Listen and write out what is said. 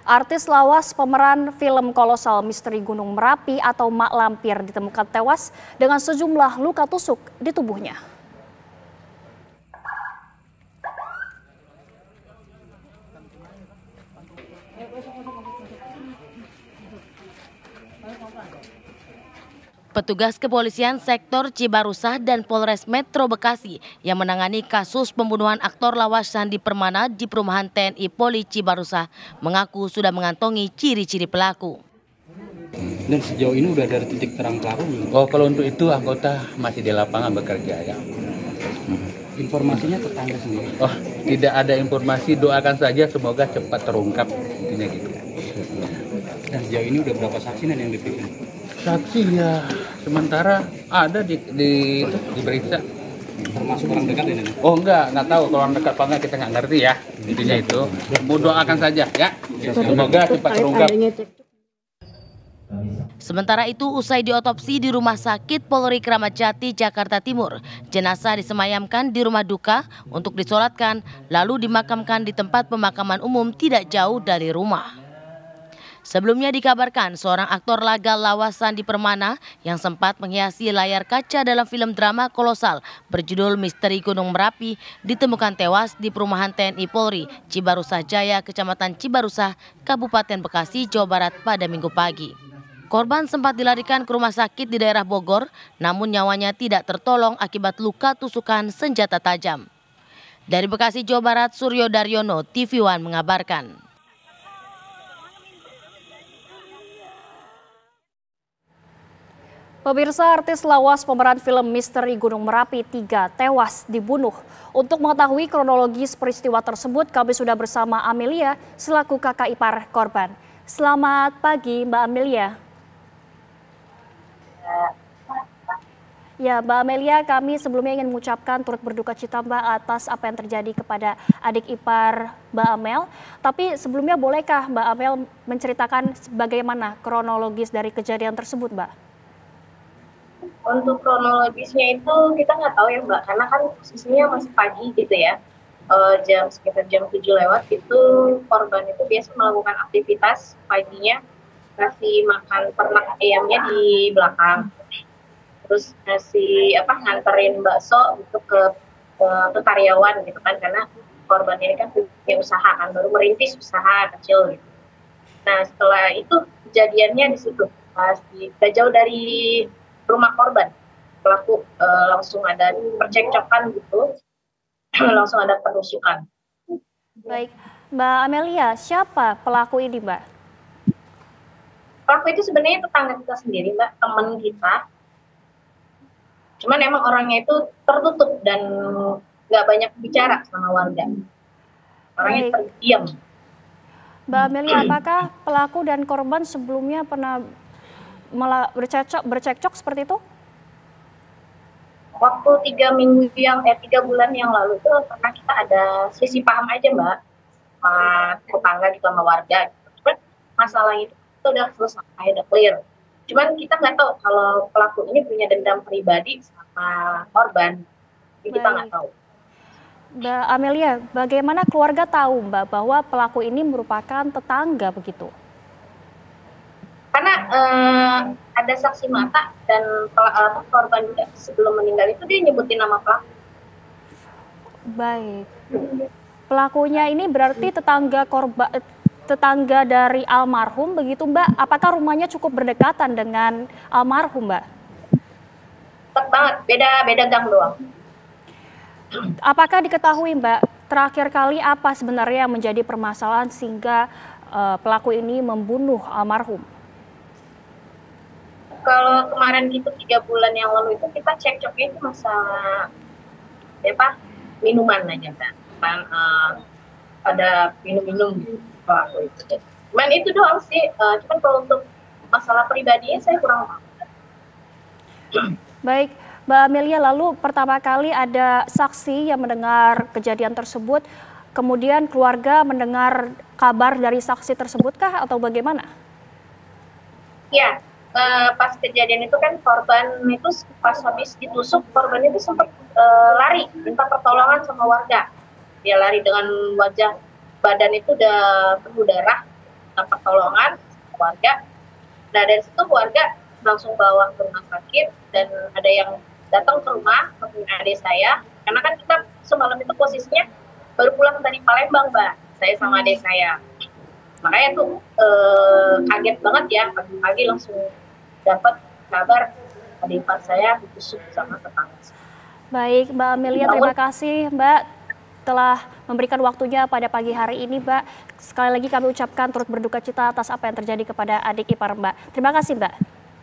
Artis lawas pemeran film kolosal Misteri Gunung Merapi atau Mak Lampir ditemukan tewas dengan sejumlah luka tusuk di tubuhnya. Petugas kepolisian sektor Cibarusah dan Polres Metro Bekasi yang menangani kasus pembunuhan aktor lawas Sandi Permana di perumahan TNI Polri Cibarusah mengaku sudah mengantongi ciri-ciri pelaku. Dan sejauh ini udah ada titik terang pelaku belum? Oh, kalau untuk itu anggota masih di lapangan bekerja ya. Informasinya tetangga sendiri? Oh, tidak ada informasi, doakan saja semoga cepat terungkap, intinya gitu. Dan sejauh ini udah berapa saksi yang diperiksa? Saksi ya sementara ada diperiksa. Termasuk orang dekat ini? Oh nggak tahu kalau orang dekat apa enggak, kita nggak ngerti ya. Intinya itu, mau doakan saja ya. Semoga cepat terungkap. Sementara itu, usai diotopsi di Rumah Sakit Polri Kramat Jati, Jakarta Timur, jenazah disemayamkan di rumah duka untuk disolatkan, lalu dimakamkan di tempat pemakaman umum tidak jauh dari rumah. Sebelumnya dikabarkan seorang aktor laga lawas Sandi Permana yang sempat menghiasi layar kaca dalam film drama kolosal berjudul Misteri Gunung Merapi ditemukan tewas di perumahan TNI Polri, Cibarusah Jaya, Kecamatan Cibarusah, Kabupaten Bekasi, Jawa Barat pada Minggu pagi. Korban sempat dilarikan ke rumah sakit di daerah Bogor, namun nyawanya tidak tertolong akibat luka tusukan senjata tajam. Dari Bekasi, Jawa Barat, Suryo Daryono, TV One mengabarkan. Pemirsa, artis lawas pemeran film Misteri Gunung Merapi 3 tewas dibunuh. Untuk mengetahui kronologis peristiwa tersebut, kami sudah bersama Amelia selaku kakak ipar korban. Selamat pagi, Mbak Amelia. Ya, Mbak Amelia, kami sebelumnya ingin mengucapkan turut berduka cita Mbak atas apa yang terjadi kepada adik ipar Mbak Amel. Tapi sebelumnya bolehkah Mbak Amel menceritakan bagaimana kronologis dari kejadian tersebut, Mbak? Untuk kronologisnya itu kita nggak tahu ya Mbak, karena kan posisinya masih pagi gitu ya, sekitar jam 7 lewat itu korban itu biasa melakukan aktivitas paginya, kasih makan ternak ayamnya di belakang, terus nganterin bakso gitu ke karyawan gitu kan, karena korban ini kan punya usaha kan, baru merintis usaha kecil gitu. Nah setelah itu kejadiannya di situ, pas jauh dari rumah korban, pelaku langsung ada percekcokan gitu, langsung ada penusukan. Baik, Mbak Amelia, siapa pelaku ini, Mbak? Pelaku itu sebenarnya tetangga kita sendiri, Mbak, teman kita. Cuman emang orangnya itu tertutup dan nggak banyak bicara sama warga. Orangnya terdiam. Mbak Amelia, apakah pelaku dan korban sebelumnya pernah bercekcok seperti itu? Waktu 3 bulan yang lalu tuh pernah kita ada selisih paham aja Mbak, tetangga di sama warga. Cuman masalah itu udah selesai, udah clear. Cuman kita nggak tahu kalau pelaku ini punya dendam pribadi sama korban. Jadi kita nggak tahu. Mbak Amelia, bagaimana keluarga tahu Mbak bahwa pelaku ini merupakan tetangga begitu? Karena ada saksi mata dan korban juga sebelum meninggal itu dia nyebutin nama pelaku. Baik. Pelakunya ini berarti tetangga dari almarhum begitu Mbak? Apakah rumahnya cukup berdekatan dengan almarhum Mbak? Dekat banget, beda gang doang. Apakah diketahui Mbak terakhir kali apa sebenarnya yang menjadi permasalahan sehingga pelaku ini membunuh almarhum? Kalau kemarin gitu 3 bulan yang lalu itu kita cekcoknya itu masalah minuman aja kan, ada minum pelaku itu. Cuman itu doang sih, cuman kalau untuk masalah pribadinya saya kurang tahu. Baik, Mbak Amelia, lalu pertama kali ada saksi yang mendengar kejadian tersebut, kemudian keluarga mendengar kabar dari saksi tersebutkah atau bagaimana? Ya. Pas kejadian itu kan korban itu pas habis ditusuk, korban itu sempat lari minta pertolongan sama warga. Dia lari dengan wajah badan itu udah penuh darah, minta pertolongan keluarga. Nah dari situ keluarga langsung bawa ke rumah sakit dan ada yang datang ke rumah nemuin adik saya karena kan kita semalam itu posisinya baru pulang dari Palembang, Mbak, saya sama adik saya. Makanya tuh kaget banget ya, pagi-pagi langsung dapat kabar adik ipar saya ditusuk sama tetangga. Baik, Mbak Amelia, terima kasih Mbak telah memberikan waktunya pada pagi hari ini, Mbak. Sekali lagi kami ucapkan turut berduka cita atas apa yang terjadi kepada adik ipar Mbak. Terima kasih, Mbak.